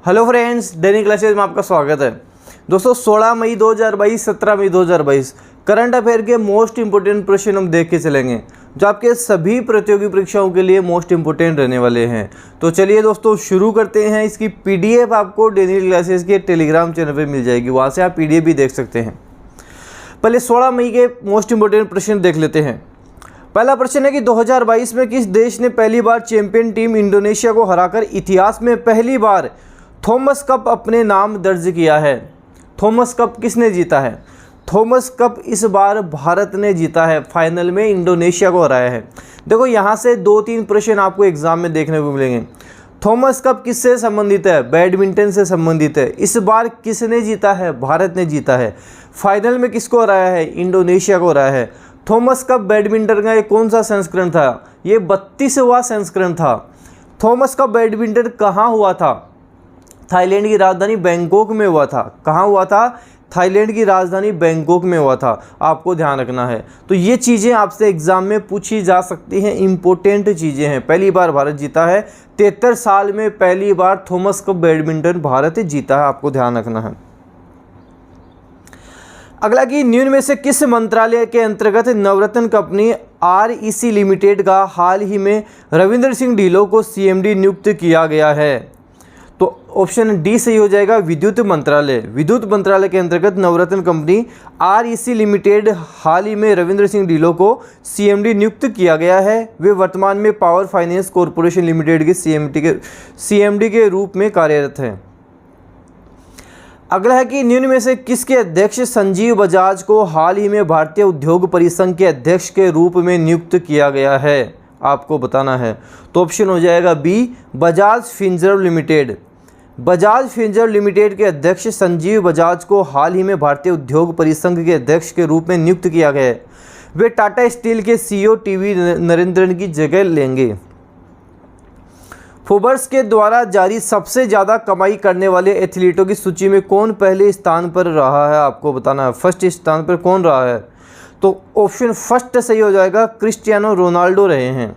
Hello friends, दैनिक classes में आपका स्वागत है। दोस्तों 16 मई 2022, 17 मई 2022 करंट अफेयर के मोस्ट इंपोर्टेंट प्रश्न हम देख के चलेंगे, जो आपके सभी प्रतियोगी परीक्षाओं के लिए मोस्ट इंपोर्टेंट रहने वाले हैं। तो चलिए दोस्तों शुरू करते हैं। इसकी पीडीएफ आपको दैनिक क्लासेज के टेलीग्राम चैनल पर मिल जाएगी, वहाँ से आप पीडीएफ भी देख सकते हैं। पहले 16 मई के मोस्ट इंपोर्टेंट प्रश्न देख लेते हैं। पहला प्रश्न है कि 2022 में किस देश ने पहली बार चैंपियन टीम इंडोनेशिया को हराकर इतिहास में पहली बार थॉमस कप अपने नाम दर्ज किया है? थॉमस कप किसने जीता है? थॉमस कप इस बार भारत ने जीता है, फाइनल में इंडोनेशिया को हराया है। देखो यहाँ से 2-3 प्रश्न आपको एग्जाम में देखने को मिलेंगे। थॉमस कप किससे संबंधित है? बैडमिंटन से संबंधित है। इस बार किसने जीता है? भारत ने जीता है। फाइनल में किसको हराया है? इंडोनेशिया को हराया है। थॉमस कप बैडमिंटन का ये कौन सा संस्करण था? ये 32वां संस्करण था। थॉमस कप बैडमिंटन कहाँ हुआ था? थाईलैंड की राजधानी बैंकॉक में हुआ था। कहाँ हुआ था? थाईलैंड की राजधानी बैंकॉक में हुआ था। आपको ध्यान रखना है। तो ये चीज़ें आपसे एग्जाम में पूछी जा सकती हैं, इंपॉर्टेंट चीज़ें हैं। पहली बार भारत जीता है, 73 साल में पहली बार थॉमस कप बैडमिंटन भारत जीता है, आपको ध्यान रखना है। अगला कि निम्न में से किस मंत्रालय के अंतर्गत नवरत्न कंपनी REC लिमिटेड का हाल ही में रविंद्र सिंह ढिल्लों को CMD नियुक्त किया गया है? तो ऑप्शन डी सही हो जाएगा, विद्युत मंत्रालय। विद्युत मंत्रालय के अंतर्गत नवरत्न कंपनी REC लिमिटेड हाल ही में रविंद्र सिंह ढिल्लों को CMD नियुक्त किया गया है। वे वर्तमान में पावर फाइनेंस कॉरपोरेशन लिमिटेड के CMD के रूप में कार्यरत हैं। अगला है कि निम्न में से किसके अध्यक्ष संजीव बजाज को हाल ही में भारतीय उद्योग परिसंघ के अध्यक्ष के रूप में नियुक्त किया गया है? आपको बताना है। तो ऑप्शन हो जाएगा B, Bajaj Finserv limited. Bajaj Finserv limited के अध्यक्ष संजीव बजाज को हाल ही में भारतीय उद्योग परिसंघ के अध्यक्ष के रूप में नियुक्त किया गया है। वे टाटा स्टील के CEO टीवी नरेंद्रन की जगह लेंगे। फोर्ब्स के द्वारा जारी सबसे ज़्यादा कमाई करने वाले एथलीटों की सूची में कौन पहले स्थान पर रहा है? आपको बताना है। फर्स्ट स्थान पर कौन रहा है? तो ऑप्शन फर्स्ट सही हो जाएगा, क्रिस्टियानो रोनाल्डो रहे हैं।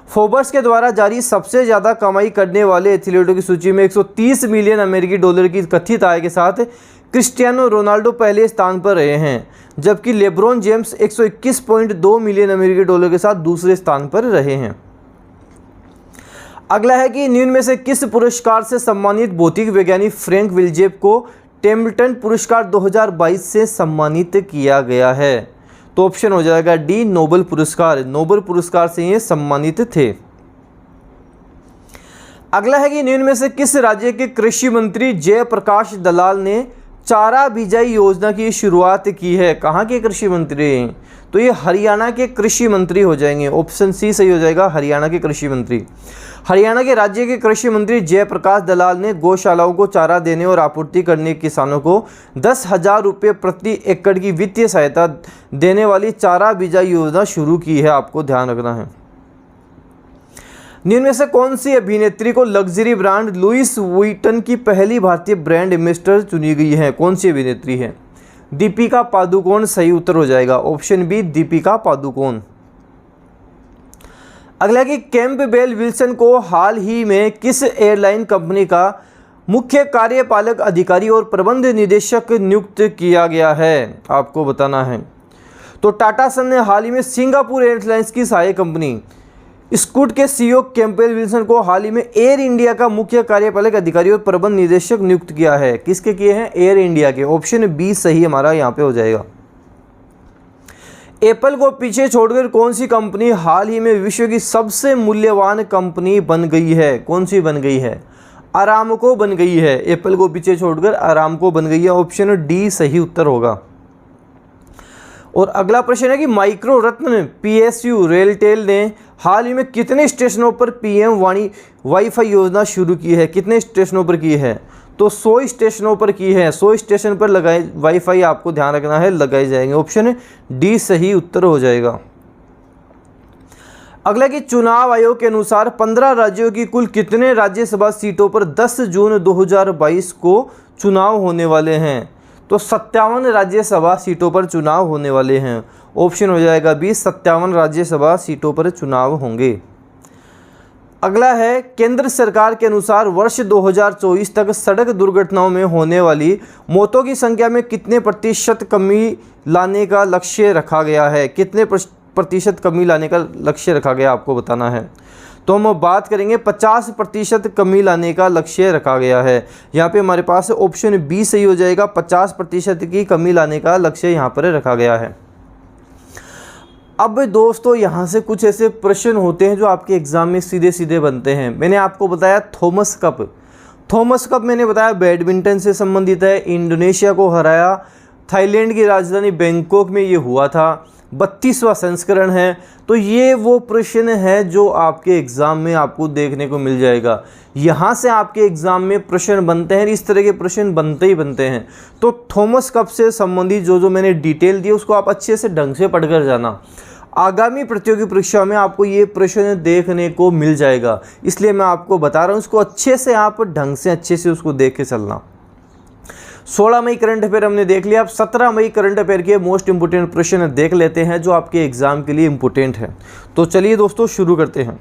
फोर्ब्स के द्वारा जारी सबसे ज़्यादा कमाई करने वाले एथलीटों की सूची में 130 मिलियन अमेरिकी डॉलर की कथित आय के साथ क्रिस्टियानो रोनाल्डो पहले स्थान पर रहे हैं, जबकि लेब्रॉन जेम्स 121.2 मिलियन अमेरिकी डॉलर के साथ दूसरे स्थान पर रहे हैं। अगला है कि निम्न में से किस पुरस्कार से सम्मानित भौतिक वैज्ञानिक फ्रैंक विलजेफ को टेम्पल्टन पुरस्कार 2022 से सम्मानित किया गया है? तो ऑप्शन हो जाएगा डी, नोबेल पुरस्कार। नोबेल पुरस्कार से ये सम्मानित थे। अगला है कि निम्न में से किस राज्य के कृषि मंत्री जयप्रकाश दलाल ने चारा बिजाई योजना की शुरुआत की है? कहाँ के कृषि मंत्री? तो ये हरियाणा के कृषि मंत्री हो जाएंगे। ऑप्शन सी सही हो जाएगा, हरियाणा के कृषि मंत्री। हरियाणा के राज्य के कृषि मंत्री जयप्रकाश दलाल ने गौशालाओं को चारा देने और आपूर्ति करने किसानों को 10,000 रुपये प्रति एकड़ की वित्तीय सहायता देने वाली चारा बिजाई योजना शुरू की है, आपको ध्यान रखना है। निम्न में से कौन सी अभिनेत्री को लग्जरी ब्रांड लुइस वुइटन की पहली भारतीय ब्रांड एम्बेसडर चुनी गई है? कौन सी अभिनेत्री है? दीपिका पादुकोण सही उत्तर हो जाएगा। Option B, Deepika Padukone. अगला कि कैंपबेल विल्सन को हाल ही में किस एयरलाइन कंपनी का मुख्य कार्यपालक अधिकारी और प्रबंध निदेशक नियुक्त किया गया है? आपको बताना है। तो टाटा सन ने हाल ही में सिंगापुर एयरलाइंस की सहायक कंपनी स्कूट के CEO कैंपबेल विल्सन को हाल ही में एयर इंडिया का मुख्य कार्यपालक अधिकारी और प्रबंध निदेशक नियुक्त किया है। किसके किए हैं? एयर इंडिया के। ऑप्शन बी सही हमारा यहाँ पे हो जाएगा। एप्पल को पीछे छोड़कर कौन सी कंपनी हाल ही में विश्व की सबसे मूल्यवान कंपनी बन गई है? कौन सी बन गई है? अरामको बन गई है। एप्पल को पीछे छोड़कर अरामको बन गई है। ऑप्शन डी सही उत्तर होगा। और अगला प्रश्न है कि माइक्रो रत्न PSU रेलटेल ने हाल ही में कितने स्टेशनों पर PM वाईफाई योजना शुरू की है? कितने स्टेशनों पर की है? तो 100 स्टेशनों पर की है। 100 स्टेशन पर लगाए वाईफाई, आपको ध्यान रखना है, लगाए जाएंगे। ऑप्शन डी सही उत्तर हो जाएगा। अगला कि चुनाव आयोग के अनुसार 15 राज्यों की कुल कितने राज्यसभा सीटों पर 10 जून 2022 को चुनाव होने वाले हैं? तो 57 राज्यसभा सीटों पर चुनाव होने वाले हैं। ऑप्शन हो जाएगा बी, 57 राज्यसभा सीटों पर चुनाव होंगे। अगला है, केंद्र सरकार के अनुसार वर्ष 2024 तक सड़क दुर्घटनाओं में होने वाली मौतों की संख्या में कितने प्रतिशत कमी लाने का लक्ष्य रखा गया है? कितने प्रतिशत कमी लाने का लक्ष्य रखा गया, आपको बताना है। तो हम बात करेंगे 50% कमी लाने का लक्ष्य रखा गया है। यहाँ पे हमारे पास ऑप्शन बी सही हो जाएगा, 50% की कमी लाने का लक्ष्य यहाँ पर रखा गया है। अब दोस्तों यहाँ से कुछ ऐसे प्रश्न होते हैं जो आपके एग्जाम में सीधे सीधे बनते हैं। मैंने आपको बताया थॉमस कप मैंने बताया बैडमिंटन से संबंधित है, इंडोनेशिया को हराया, थाईलैंड की राजधानी बैंकॉक में ये हुआ था, 32वां संस्करण है। तो ये वो प्रश्न है जो आपके एग्ज़ाम में आपको देखने को मिल जाएगा। यहाँ से आपके एग्ज़ाम में प्रश्न बनते हैं, इस तरह के प्रश्न बनते ही बनते हैं। तो थॉमस कप से संबंधित जो मैंने डिटेल दी उसको आप अच्छे से ढंग से पढ़कर जाना। आगामी प्रतियोगी परीक्षा में आपको ये प्रश्न देखने को मिल जाएगा, इसलिए मैं आपको बता रहा हूँ, उसको अच्छे से आप ढंग से अच्छे से उसको देख के चलना। 16 मई करंट अफेयर हमने देख लिया। अब 17 मई करंट अफेयर के मोस्ट इंपोर्टेंट प्रश्न देख लेते हैं जो आपके एग्जाम के लिए इंपोर्टेंट है। तो चलिए दोस्तों शुरू करते हैं।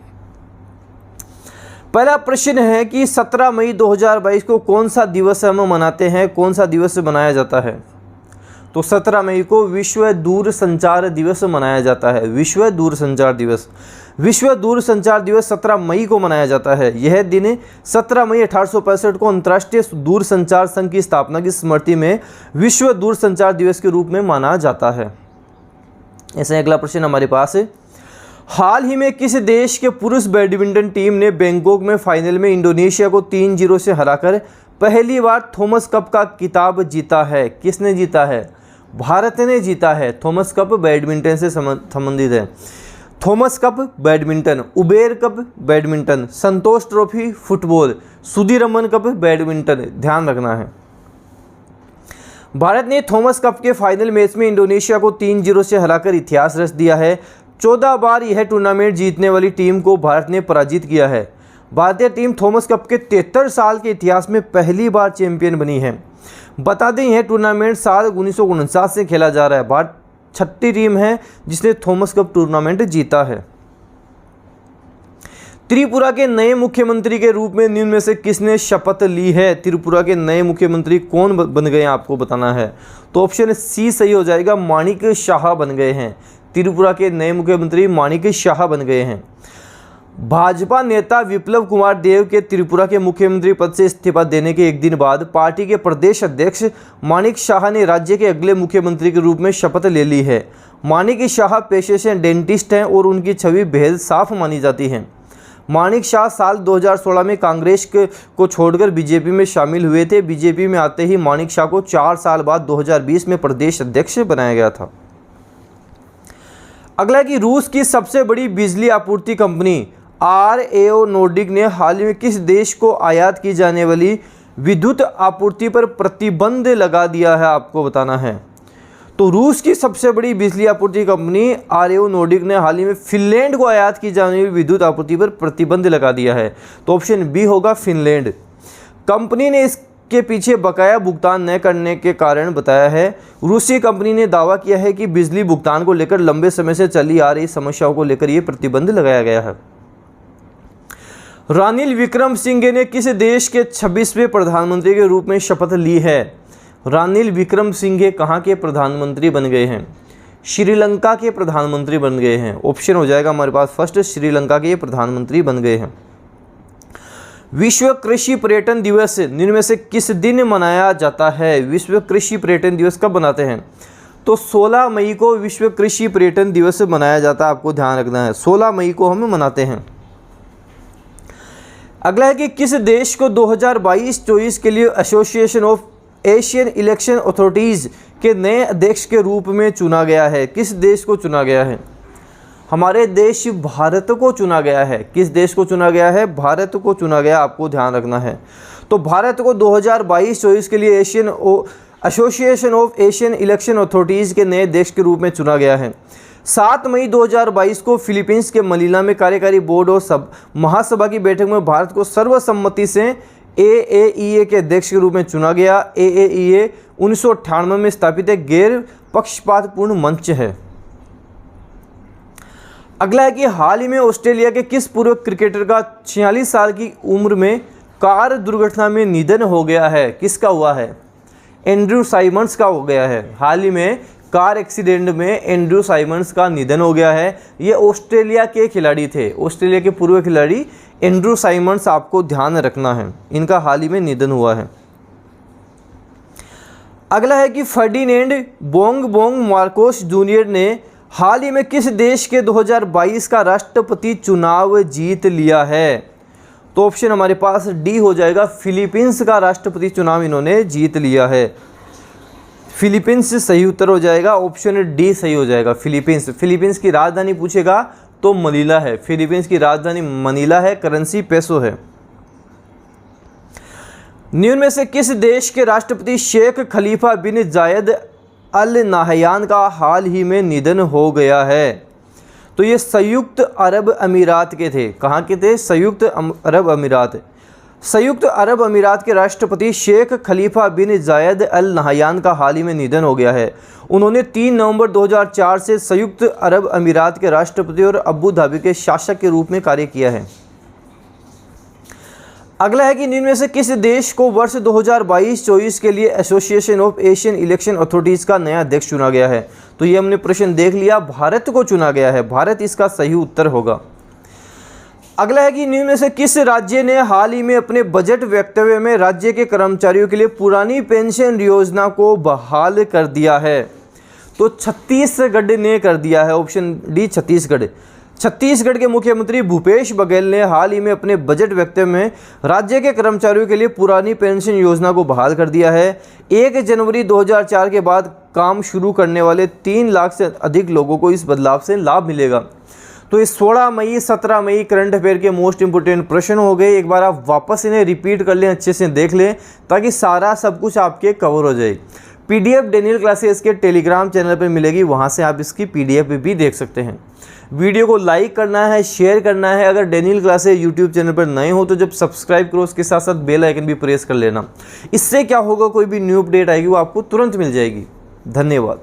पहला प्रश्न है कि 17 मई 2022 को कौन सा दिवस हम मनाते हैं, कौन सा दिवस मनाया जाता है? तो 17 मई को विश्व दूरसंचार दिवस मनाया जाता है। विश्व दूरसंचार दिवस 17 मई को मनाया जाता है। यह दिन 17 मई 1865 को अंतर्राष्ट्रीय दूरसंचार संघ की स्थापना की स्मृति में विश्व दूरसंचार दिवस के रूप में माना जाता है। ऐसे अगला प्रश्न हमारे पास है, हाल ही में किस देश के पुरुष बैडमिंटन टीम ने बैंकॉक में फाइनल में इंडोनेशिया को 3-0 से हराकर पहली बार थॉमस कप का खिताब जीता है? किसने जीता है? भारत ने जीता है। थॉमस कप बैडमिंटन से संबंधित है। Thomas cup badminton, Uber cup badminton, Santosh trophy football, Sudirman cup badminton, ध्यान रखना है। भारत ने थॉमस कप के फाइनल मैच में इंडोनेशिया को 3-0 से हराकर इतिहास रच दिया है। 14 बार यह टूर्नामेंट जीतने वाली टीम को भारत ने पराजित किया है। भारतीय टीम थॉमस कप के 73 साल के इतिहास में पहली बार चैंपियन बनी है। बता दें यह टूर्नामेंट साल 1949 से खेला जा रहा है। भारत 6ठी टीम है जिसने थॉमस कप टूर्नामेंट जीता है। त्रिपुरा के नए मुख्यमंत्री के रूप में निम्न में से किसने शपथ ली है? त्रिपुरा के नए मुख्यमंत्री कौन बन गए हैं, आपको बताना है। तो ऑप्शन सी सही हो जाएगा, माणिक शाह बन गए हैं। त्रिपुरा के नए मुख्यमंत्री माणिक शाह बन गए हैं। भाजपा नेता विप्लव कुमार देव के त्रिपुरा के मुख्यमंत्री पद से इस्तीफा देने के एक दिन बाद पार्टी के प्रदेश अध्यक्ष माणिक शाह ने राज्य के अगले मुख्यमंत्री के रूप में शपथ ले ली है। माणिक शाह पेशे से डेंटिस्ट हैं और उनकी छवि बेहद साफ मानी जाती है। माणिक शाह साल 2016 में कांग्रेस को छोड़कर बीजेपी में शामिल हुए थे। बीजेपी में आते ही माणिक शाह को 4 साल बाद 2020 में प्रदेश अध्यक्ष बनाया गया था। अगला कि रूस की सबसे बड़ी बिजली आपूर्ति कंपनी आरएओ नॉर्डिक ने हाल ही में किस देश को आयात की जाने वाली विद्युत आपूर्ति पर प्रतिबंध लगा दिया है, आपको बताना है। तो रूस की सबसे बड़ी बिजली आपूर्ति कंपनी आरएओ नॉर्डिक ने हाल ही में फिनलैंड को आयात की जाने वाली विद्युत आपूर्ति पर प्रतिबंध लगा दिया है। तो ऑप्शन बी होगा फिनलैंड। कंपनी ने इसके पीछे बकाया भुगतान न करने के कारण बताया है। रूसी कंपनी ने दावा किया है कि बिजली भुगतान को लेकर लंबे समय से चली आ रही समस्याओं को लेकर यह प्रतिबंध लगाया गया है। रानिल विक्रमसिंघे ने किस देश के 26वें प्रधानमंत्री के रूप में शपथ ली है? रानिल विक्रमसिंघे कहाँ के प्रधानमंत्री बन गए हैं? श्रीलंका के प्रधानमंत्री बन गए हैं। ऑप्शन हो जाएगा हमारे पास फर्स्ट, श्रीलंका के प्रधानमंत्री बन गए हैं। विश्व कृषि पर्यटन दिवस निम्न में से किस दिन मनाया जाता है? विश्व कृषि पर्यटन दिवस कब मनाते हैं? तो 16 मई को विश्व कृषि पर्यटन दिवस मनाया जाता है, आपको ध्यान रखना है। 16 मई को हम मनाते हैं। अगला है कि किस देश को 2022-24 के लिए association of Asian election authorities के नए अध्यक्ष के रूप में चुना गया है? किस देश को चुना गया है? हमारे देश भारत को चुना गया है। किस देश को चुना गया है? भारत को चुना गया, आपको ध्यान रखना है। तो भारत को 2022-24 के लिए association of Asian election authorities के नए अध्यक्ष के रूप में चुना गया है। 7 मई 2022 को फिलीपींस के मनीला में कार्यकारी बोर्ड और महासभा की बैठक में भारत को सर्वसम्मति से AAEA के अध्यक्ष के रूप में चुना गया। AAEA 1998 में स्थापित एक गैर पक्षपातपूर्ण मंच है। अगला है कि हाल ही में ऑस्ट्रेलिया के किस पूर्व क्रिकेटर का 46 साल की उम्र में कार दुर्घटना में निधन हो गया है? किसका हुआ है? एंड्रयू साइमंड्स का हो गया है। हाल ही में कार एक्सीडेंट में एंड्रयू साइमंड्स का निधन हो गया है। ये ऑस्ट्रेलिया के खिलाड़ी थे, ऑस्ट्रेलिया के पूर्व खिलाड़ी एंड्रयू साइमंड्स, आपको ध्यान रखना है, इनका हाल ही में निधन हुआ है। अगला है कि फर्डिनेंड बोंग मार्कोस जूनियर ने हाल ही में किस देश के 2022 का राष्ट्रपति चुनाव जीत लिया है? तो ऑप्शन हमारे पास डी हो जाएगा, फिलीपींस का राष्ट्रपति चुनाव इन्होंने जीत लिया है। फिलीपींस सही उत्तर हो जाएगा, ऑप्शन डी सही हो जाएगा, फिलीपींस। फिलीपींस की राजधानी पूछेगा तो मनीला है, फिलीपींस की राजधानी मनीला है, करेंसी पेसो है। निम्न में से किस देश के राष्ट्रपति शेख खलीफा बिन जायद अल नाहयान का हाल ही में निधन हो गया है? तो ये संयुक्त अरब अमीरात के थे। कहाँ के थे? संयुक्त अरब अमीरात। संयुक्त अरब अमीरात के राष्ट्रपति शेख खलीफा बिन जायद अल नाहयान का हाल ही में निधन हो गया है। उन्होंने 3 नवंबर 2004 से संयुक्त अरब अमीरात के राष्ट्रपति और अबू धाबी के शासक के रूप में कार्य किया है। अगला है कि निम्न में से किस देश को वर्ष 2022-24 के लिए association of Asian election authorities का नया अध्यक्ष चुना गया है? तो ये हमने प्रश्न देख लिया, भारत को चुना गया है, भारत इसका सही उत्तर होगा। अगला है कि निम्न में से किस राज्य ने हाल ही में अपने बजट वक्तव्य में राज्य के कर्मचारियों के लिए पुरानी पेंशन योजना को बहाल कर दिया है? तो छत्तीसगढ़ ने कर दिया है, ऑप्शन डी छत्तीसगढ़। छत्तीसगढ़ के मुख्यमंत्री भूपेश बघेल ने हाल ही में अपने बजट वक्तव्य में राज्य के कर्मचारियों के लिए पुरानी पेंशन योजना को बहाल कर दिया है। 1 जनवरी 2004 के बाद काम शुरू करने वाले 3 लाख से अधिक लोगों को इस बदलाव से लाभ मिलेगा। तो इस 16 मई 17 मई करंट अफेयर के मोस्ट इंपोर्टेंट प्रश्न हो गए। एक बार आप वापस इन्हें रिपीट कर लें, अच्छे से देख लें, ताकि सारा सब कुछ आपके कवर हो जाए। पीडीएफ डेनियल क्लासेस के टेलीग्राम चैनल पर मिलेगी, वहाँ से आप इसकी पीडीएफ भी देख सकते हैं। वीडियो को लाइक करना है, शेयर करना है। अगर डेनियल क्लासेस यूट्यूब चैनल पर नए हो तो जब सब्सक्राइब करो, उसके साथ साथ बेल आइकन भी प्रेस कर लेना। इससे क्या होगा, कोई भी न्यू अपडेट आएगी वो आपको तुरंत मिल जाएगी। धन्यवाद।